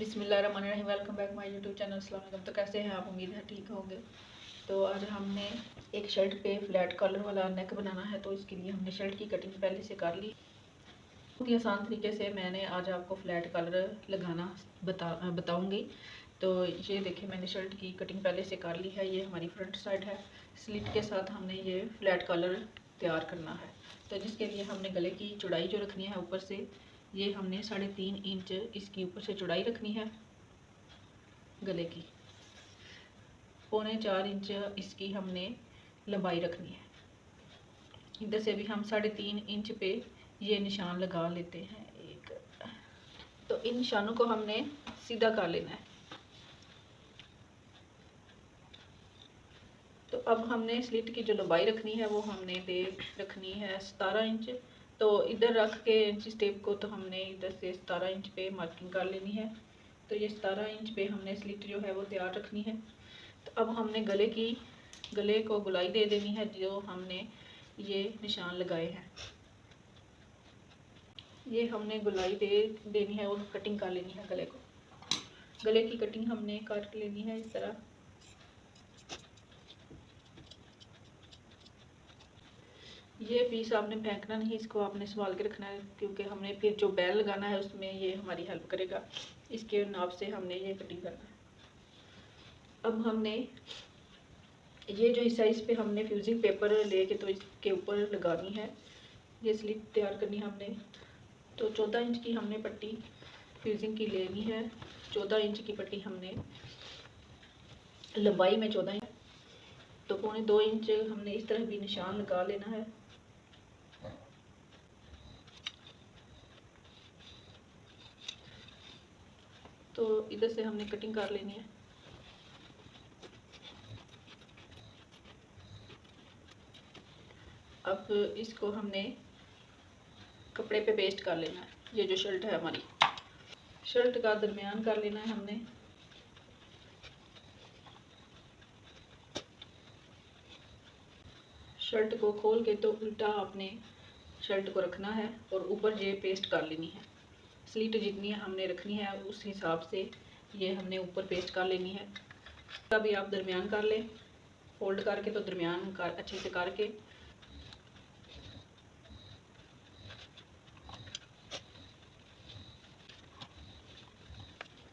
बिस्मिल्लाहिर्रहमानिर्रहीम। Welcome back my YouTube channel. अस्सलाम वालेकुम। तो कैसे हैं आप? उम्मीद है ठीक होंगे। तो आज हमने एक शर्ट पे फ्लैट कॉलर वाला नेक बनाना है, तो इसके लिए हमने शर्ट की कटिंग पहले से कर ली। बहुत ही आसान तरीके से मैंने आज आपको फ्लैट कॉलर लगाना बताऊंगी। तो ये देखिए, मैंने शर्ट की कटिंग पहले से कर ली है। ये हमारी फ्रंट साइड है। स्लिट के साथ हमने ये फ्लैट कॉलर तैयार करना है। तो जिसके लिए हमने गले की चौड़ाई जो रखनी है ऊपर से, ये हमने 3.5 इंच इसकी ऊपर से चौड़ाई रखनी है। गले की 4.25 इंच इसकी हमने लंबाई रखनी है। इधर से भी हम 3.5 इंच पे ये निशान लगा लेते हैं एक। तो इन निशानों को हमने सीधा कर लेना है। तो अब हमने स्लिट की जो लंबाई रखनी है वो हमने दे रखनी है 17 इंच। तो इधर रख के इंच टेप को तो हमने इधर से 17 इंच पे मार्किंग कर लेनी है। तो ये 17 इंच पे हमने स्लिट जो है वो तैयार रखनी है। तो अब हमने गले को गुलाई दे देनी है जो हमने ये निशान लगाए हैं। ये हमने गुलाई दे देनी है और कटिंग कर लेनी है गले को। गले की कटिंग हमने काट लेनी है इस तरह। ये पीस आपने फेंकना नहीं, इसको आपने संभाल के रखना है, क्योंकि हमने फिर जो बैल लगाना है उसमें ये हमारी हेल्प करेगा। इसके नाप से हमने ये कटिंग करना है। अब हमने ये जो हिस्सा, इस पे हमने फ्यूजिंग पेपर लेके तो इसके ऊपर लगानी है। ये स्लिट तैयार करनी है हमने। तो 14 इंच की हमने पट्टी फ्यूजिंग की लेनी है। 14 इंच की पट्टी हमने लंबाई में 14 इंच, तो 2.25 इंच हमने इस तरह भी निशान लगा लेना है। तो इधर से हमने कटिंग कर लेनी है। अब इसको हमने कपड़े पे पेस्ट कर लेना है। ये जो शर्ट है हमारी, शर्ट का दरमियान कर लेना है हमने। शर्ट को खोल के तो उल्टा आपने शर्ट को रखना है और ऊपर ये पेस्ट कर लेनी है। स्लीट जितनी हमने रखनी है उस हिसाब से ये हमने ऊपर पेस्ट कर लेनी है। तभी आप दरमियान कर लें, फोल्ड करके, तो दरमियान कर अच्छे से करके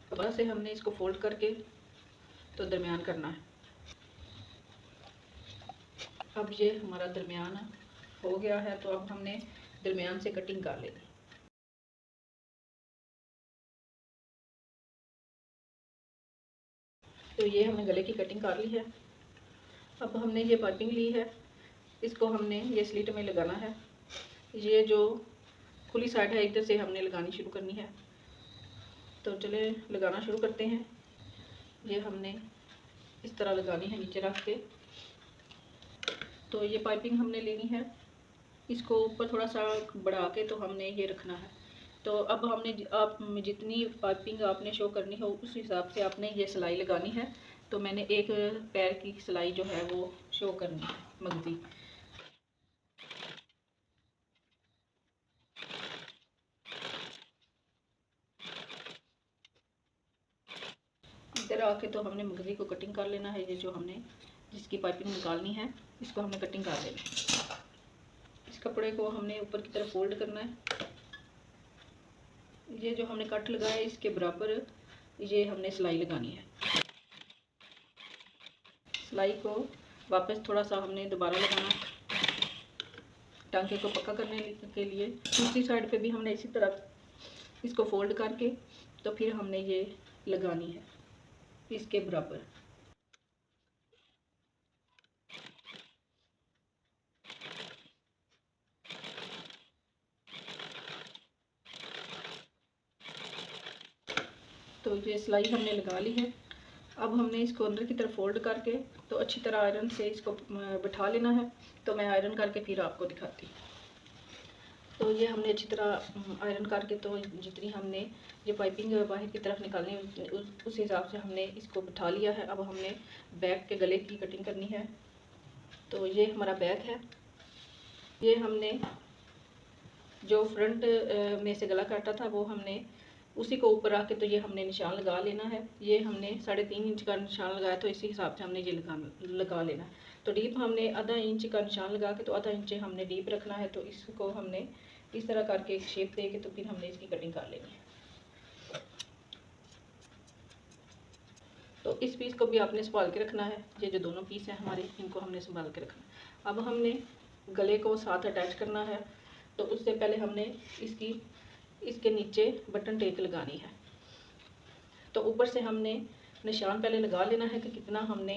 दोबारा से हमने इसको फोल्ड करके तो दरमियान करना है। अब ये हमारा दरमियान हो गया है, तो अब हमने दरमियान से कटिंग कर लेनी। तो ये हमने गले की कटिंग कर ली है। अब हमने ये पाइपिंग ली है, इसको हमने ये स्लिट में लगाना है। ये जो खुली साइड है इधर से हमने लगानी शुरू करनी है। तो चले लगाना शुरू करते हैं। ये हमने इस तरह लगानी है नीचे रख के। तो ये पाइपिंग हमने लेनी है, इसको ऊपर थोड़ा सा बढ़ा के तो हमने ये रखना है। तो अब हमने आप जितनी पाइपिंग आपने शो करनी हो उस हिसाब से आपने ये सिलाई लगानी है। तो मैंने एक पैर की सिलाई जो है वो शो करनी है, मगजी। इधर आके तो हमने मगजी को कटिंग कर लेना है। ये जो हमने जिसकी पाइपिंग निकालनी है इसको हमने कटिंग कर लेना है। इस कपड़े को हमने ऊपर की तरफ फोल्ड करना है। ये जो हमने कट लगाया है इसके बराबर ये हमने सिलाई लगानी है। सिलाई को वापस थोड़ा सा हमने दोबारा लगाना है टांके को पक्का करने के लिए। दूसरी साइड पे भी हमने इसी तरह इसको फोल्ड करके तो फिर हमने ये लगानी है इसके बराबर। तो ये सिलाई हमने लगा ली है। अब हमने इसको अंदर की तरफ फोल्ड करके तो अच्छी तरह आयरन से इसको बिठा लेना है। तो मैं आयरन करके फिर आपको दिखाती हूँ। तो ये हमने अच्छी तरह आयरन करके तो जितनी हमने ये पाइपिंग बाहर की तरफ निकालनी है उस हिसाब से हमने इसको बिठा लिया है। अब हमने बैक के गले की कटिंग करनी है। तो ये हमारा बैक है। ये हमने जो फ्रंट में से गला काटा था वो हमने उसी को ऊपर रख के तो ये हमने निशान लगा लेना है। ये हमने 3.5 इंच का निशान लगाया, तो इसी हिसाब से हमने ये लगा लेना है। तो डीप हमने आधा इंच का निशान लगा के तो आधा इंच हमने डीप रखना है। तो इसको हमने इस तरह करके एक शेप दे के तो फिर हमने इसकी कटिंग कर लेनी है। तो इस पीस को भी आपने संभाल के रखना है। ये जो दोनों पीस हैं हमारे, इनको हमने संभाल के रखना है। अब हमने गले को साथ अटैच करना है। तो उससे पहले हमने इसके नीचे बटन टेक लगानी है। तो ऊपर से हमने निशान पहले लगा लेना है कि कितना हमने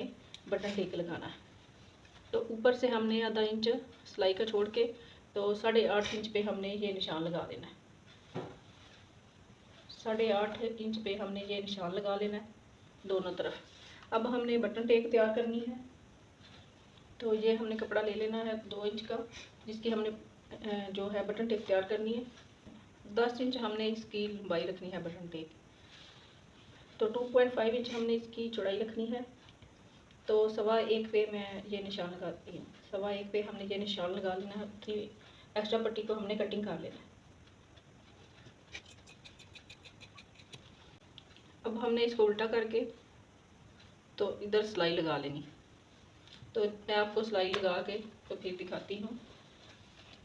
बटन टेक लगाना है। तो ऊपर से हमने आधा इंच सिलाई का छोड़ के तो 8.5 इंच पे हमने ये निशान लगा देना है। 8.5 इंच पे हमने ये निशान लगा लेना है दोनों तरफ। अब हमने बटन टेक तैयार करनी है। तो ये हमने कपड़ा ले लेना है 2 इंच का, जिसकी हमने जो है बटन टेक तैयार करनी है। 10 इंच हमने इसकी लंबाई रखनी है बटन टेक। तो 2.5 इंच हमने इसकी चौड़ाई रखनी है। तो 1.25 पे मैं ये निशान लगाती हूँ। 1.25 पे हमने ये निशान लगा लेना है। फिर एक्स्ट्रा पट्टी को हमने कटिंग कर लेना है। अब हमने इसको उल्टा करके तो इधर सिलाई लगा लेनी। तो मैं आपको सिलाई लगा के तो फिर दिखाती हूँ।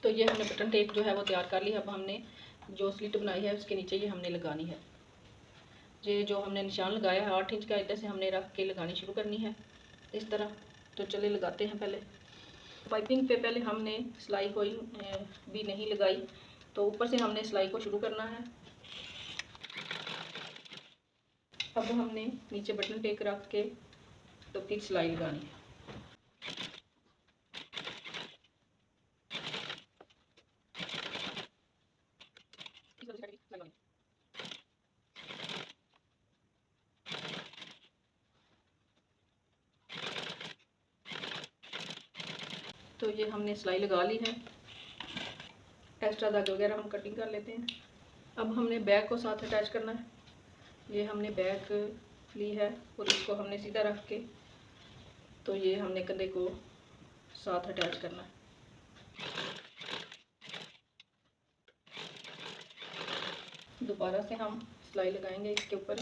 तो ये हमने बटन टेप जो है वो तैयार कर ली। अब हमने जो स्लिट बनाई है उसके नीचे ये हमने लगानी है। ये जो हमने निशान लगाया है 8 इंच का, इधर से हमने रख के लगानी शुरू करनी है इस तरह। तो चले लगाते हैं। पहले पाइपिंग पे पहले हमने सिलाई कोई भी नहीं लगाई, तो ऊपर से हमने सिलाई को शुरू करना है। अब हमने नीचे बटन टेक रख के तो फिर सिलाई लगानी है। तो ये हमने सिलाई लगा ली है। एक्स्ट्रा धागे वगैरह हम कटिंग कर लेते हैं। अब हमने बैक को साथ अटैच करना है। ये हमने बैक ली है और इसको हमने सीधा रख के तो ये हमने कंधे को साथ अटैच करना है। दोबारा से हम सिलाई लगाएंगे इसके ऊपर।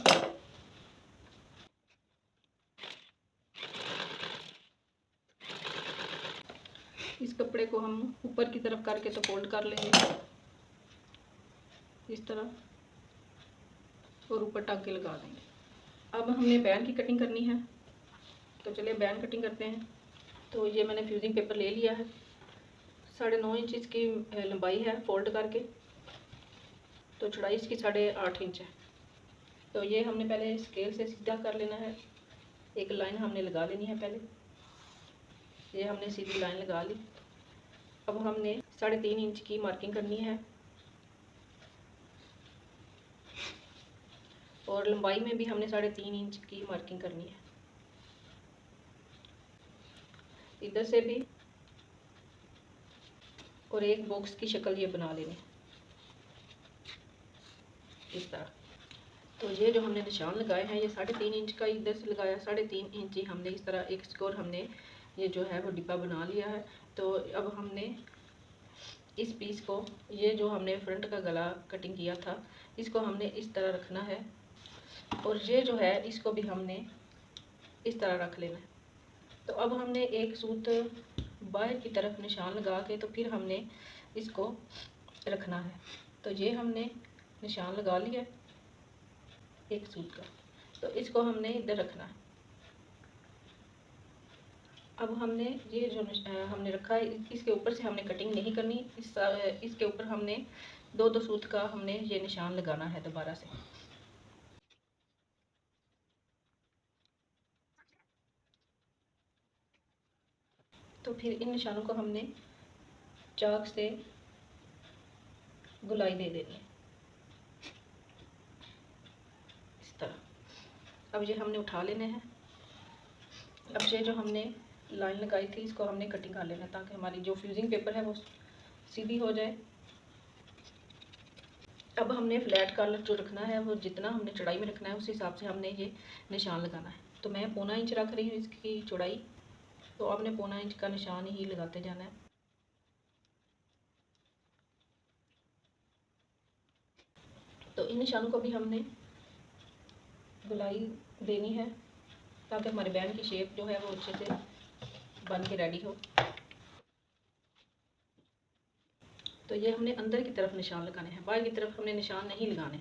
इस कपड़े को हम ऊपर की तरफ करके तो फोल्ड कर लेंगे इस तरह और ऊपर टाँके लगा देंगे। अब हमने बैन की कटिंग करनी है। तो चलिए बैन कटिंग करते हैं। तो ये मैंने फ्यूजिंग पेपर ले लिया है। 9.5 इंच इसकी लंबाई है फोल्ड करके। तो चौड़ाई इसकी 8.5 इंच है। तो ये हमने पहले स्केल से सीधा कर लेना है। एक लाइन हमने लगा लेनी है पहले। ये हमने सीधी लाइन लगा ली। अब हमने 3.5 इंच की मार्किंग करनी है और लंबाई में भी हमने 3.5 इंच की मार्किंग करनी है। इधर से भी और एक बॉक्स की शक्ल ये बना लेनी इस तरह। तो ये जो हमने निशान लगाए हैं ये 3.5 इंच का इधर से लगाया, 3.5 इंच ही हमने इस तरह एक स्कोर हमने ये जो है वो डिब्बा बना लिया है। तो अब हमने इस पीस को, ये जो हमने फ्रंट का गला कटिंग किया था, इसको हमने इस तरह रखना है और ये जो है इसको भी हमने इस तरह रख लेना है। तो अब हमने एक सूत बाहर की तरफ निशान लगा के तो फिर हमने इसको रखना है। तो ये हमने निशान लगा लिया एक सूत का, तो इसको हमने इधर रखना है। अब हमने ये जो हमने रखा है इसके ऊपर से हमने कटिंग नहीं करनी। इसके ऊपर हमने दो सूत का हमने ये निशान लगाना है दोबारा से। तो फिर इन निशानों को हमने चाक से गुलाई दे देनी है इस तरह। अब ये हमने उठा लेने हैं। अब ये जो हमने लाइन लगाई थी इसको हमने कटिंग कर लेना है ताकि हमारी जो फ्यूजिंग पेपर है वो सीधी हो जाए। अब हमने फ्लैट कॉलर जो रखना है वो जितना हमने चौड़ाई में रखना है उस हिसाब से हमने ये निशान लगाना है। तो मैं 1.25 इंच रख रही हूँ इसकी चौड़ाई। तो आपने 1.25 इंच का निशान ही लगाते जाना है। तो इन निशानों को भी हमने गोलाई देनी है ताकि हमारे बैंड की शेप जो है वो अच्छे से बन के रेडी हो। तो ये हमने अंदर की तरफ निशान लगाने हैं, बाहर की तरफ हमने निशान नहीं लगाने।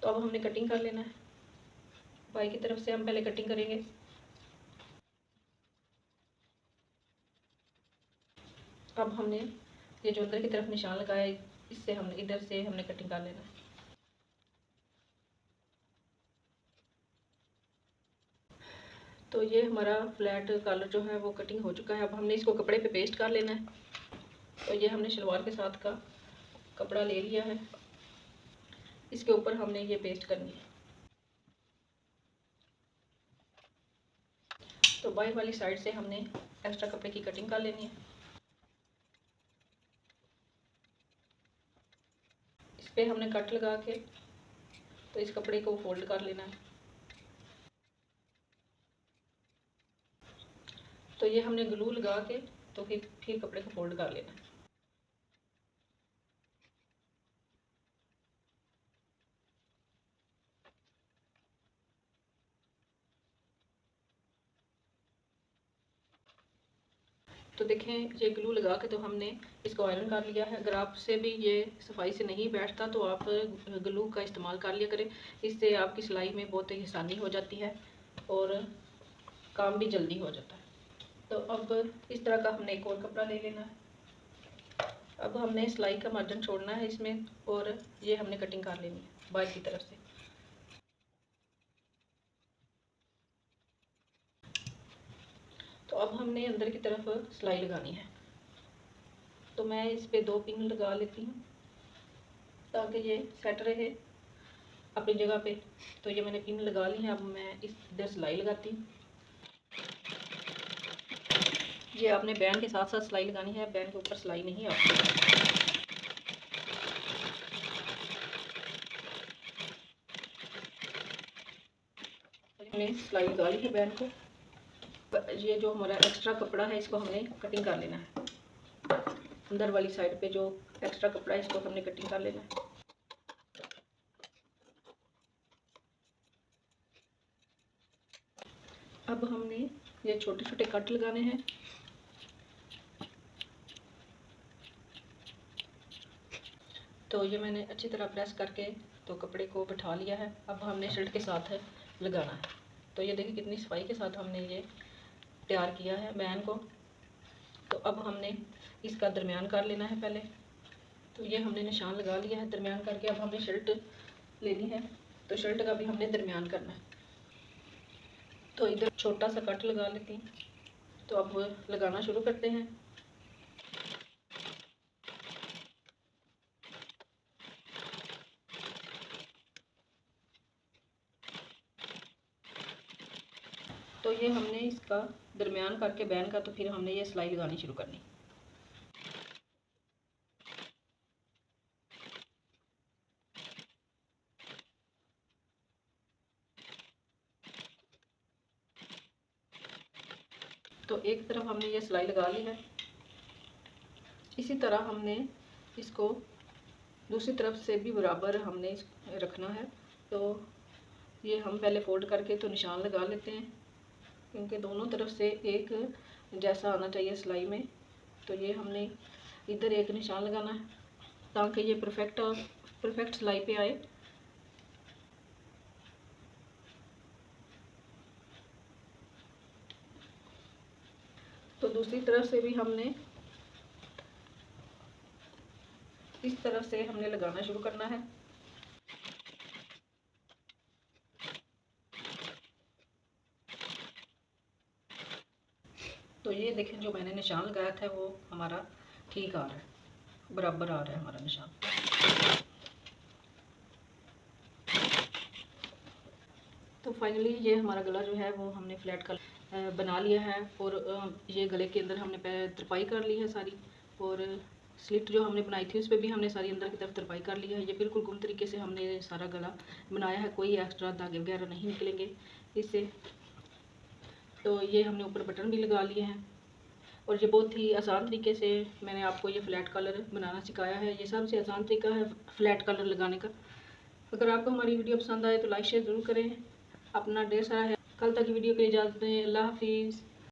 तो अब हमने कटिंग कर लेना है। बाहर की तरफ से हम पहले कटिंग करेंगे। अब हमने ये जो अंदर की तरफ निशान लगाया है, इससे हमने इधर से हमने कटिंग कर लेना है। तो ये हमारा फ्लैट कॉलर जो है वो कटिंग हो चुका है। अब हमने इसको कपड़े पे पेस्ट कर लेना है। तो ये हमने शलवार के साथ का कपड़ा ले लिया है, इसके ऊपर हमने ये पेस्ट करनी है। तो बाएं वाली साइड से हमने एक्स्ट्रा कपड़े की कटिंग कर लेनी है। इस पे हमने कट लगा के तो इस कपड़े को फोल्ड कर लेना है। तो ये हमने ग्लू लगा के तो फिर कपड़े को फोल्ड कर लेना है। तो देखें ये ग्लू लगा के तो हमने इसको आयरन कर लिया है। अगर आपसे भी ये सफाई से नहीं बैठता तो आप ग्लू का इस्तेमाल कर लिया करें, इससे आपकी सिलाई में बहुत ही आसानी हो जाती है और काम भी जल्दी हो जाता है। तो अब इस तरह का हमने एक और कपड़ा ले लेना है। अब हमने सिलाई का मार्जिन छोड़ना है इसमें और ये हमने कटिंग कर लेनी है बाहर की तरफ से। तो अब हमने अंदर की तरफ सिलाई लगानी है। तो मैं इस पे 2 पिन लगा लेती हूँ ताकि ये सेट रहे अपनी जगह पे। तो ये मैंने पिन लगा ली है। अब मैं इधर सिलाई लगाती हूँ। ये आपने बैंड के साथ साथ सिलाई लगानी है, बैंड के ऊपर सिलाई नहीं आती। हमने सिलाई लगा ली है बैंड को। ये जो हमारा एक्स्ट्रा कपड़ा है इसको हमने कटिंग कर लेना है। अंदर वाली साइड पे जो एक्स्ट्रा कपड़ा है इसको हमने कटिंग कर लेना है। अब हमने ये छोटे छोटे कट लगाने हैं। तो ये मैंने अच्छी तरह प्रेस करके तो कपड़े को बिठा लिया है। अब हमने शर्ट के साथ लगाना है। तो ये देखिए कितनी सफाई के साथ हमने ये तैयार किया है बैन को। तो अब हमने इसका दरमियान कर लेना है पहले। तो ये हमने निशान लगा लिया है दरमियान करके। अब हमें शर्ट लेनी है तो शर्ट का भी हमने दरमियान करना है। तो इधर छोटा सा कट लगा लेती हूँ। तो अब लगाना शुरू करते हैं। तो ये हमने इसका दरमियान करके बैन का तो फिर हमने ये सिलाई लगानी शुरू करनी। तो एक तरफ हमने ये सिलाई लगा ली है। इसी तरह हमने इसको दूसरी तरफ से भी बराबर हमने रखना है। तो ये हम पहले फोल्ड करके तो निशान लगा लेते हैं क्योंकि दोनों तरफ से एक जैसा आना चाहिए सिलाई में। तो ये हमने इधर एक निशान लगाना है ताकि ये परफेक्ट सिलाई पे आए। तो दूसरी तरफ से भी हमने इस तरफ से हमने लगाना शुरू करना है। तो ये देखें जो मैंने निशान लगाया था वो हमारा ठीक आ रहा है, बराबर आ रहा है हमारा निशान। तो फाइनली ये हमारा गला जो है वो हमने फ्लैट कलर बना लिया है। और ये गले के अंदर हमने तरपाई कर ली है सारी। और स्लिट जो हमने बनाई थी उस पर भी हमने सारी अंदर की तरफ तरपाई कर ली है। ये बिल्कुल गुम तरीके से हमने सारा गला बनाया है, कोई एक्स्ट्रा धागे वगैरह नहीं निकलेंगे इससे। तो ये हमने ऊपर बटन भी लगा लिए हैं। और ये बहुत ही आसान तरीके से मैंने आपको ये फ्लैट कलर बनाना सिखाया है। ये सबसे आसान तरीका है फ्लैट कलर लगाने का। अगर आपको हमारी वीडियो पसंद आए तो लाइक शेयर ज़रूर करें। अपना ढेर सारा है। कल तक की वीडियो के लिए इजाज़त दें। अल्लाह हाफिज़।